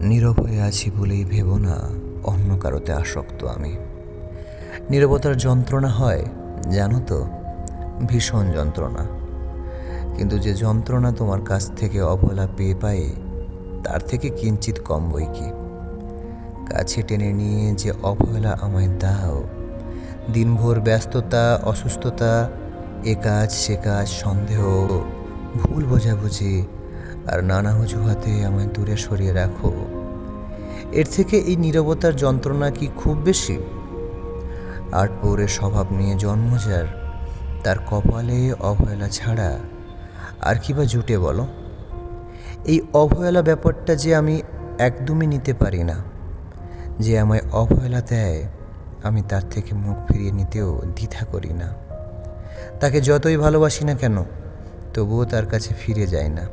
নীরব হয়ে আছি বলেই ভেবো না অন্য কারোতে আসক্ত আমি। নীরবতার যন্ত্রণা হয় জানো তো, ভীষণ যন্ত্রণা। কিন্তু যে যন্ত্রণা তোমার কাছ থেকে অবহেলা পেয়ে পায়ে তার থেকে কিঞ্চিত কম বই কি। কাছে টেনে নিয়ে যে অবহেলা আমায় দাও, দিনভর ব্যস্ততা, অসুস্থতা, এ কাজ সে কাজ, সন্দেহ, ভুল বোঝাবুঝি আর নানা অজুহাতে আমায় দূরে সরিয়ে রাখো, এর থেকে এই নীরবতার যন্ত্রণা কি খুব বেশি? আটপৌরে স্বভাব নিয়ে জন্ম যার, তার কপালে অবহেলা ছাড়া আর কি বা জুটে বলো? এই অবহেলা ব্যাপারটা যে আমি একদমই নিতে পারি না। যে আমায় অবহেলা দেয় আমি তার থেকে মুখ ফিরিয়ে নিতেও দ্বিধা করি না। তাকে যতই ভালোবাসি না কেন তবুও তার কাছে ফিরে যাই না।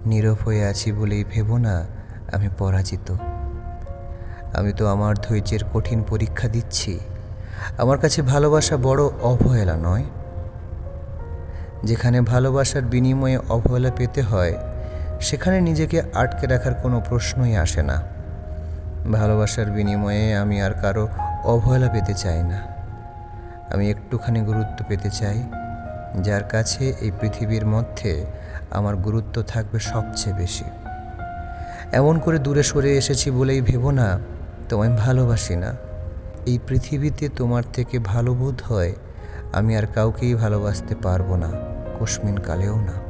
নীরব হয়ে আছি বলেই ভেবো না আমি পরাজিত। আমি তো আমার ধৈর্যের কঠিন পরীক্ষা দিচ্ছি। আমার কাছে ভালোবাসা বড় অবহেলা নয়। যেখানে ভালোবাসার বিনিময়ে অবহেলা পেতে হয় সেখানে নিজেকে আটকে রাখার কোনো প্রশ্নই আসে না। ভালোবাসার বিনিময়ে আমি আর কারো অবহেলা পেতে চাই না। আমি একটুখানি গুরুত্ব পেতে চাই, যার কাছে এই পৃথিবীর মধ্যে আমার গুরুত্ব থাকবে সবচেয়ে বেশি। এমন করে দূরে সরে এসেছি বলেই ভেবো না তোমায় ভালোবাসি না। এই পৃথিবীতে তোমার থেকে ভালো বোধ হয় আমি আর কাউকেই ভালোবাসতে পারবো না, কস্মিন কালেও না।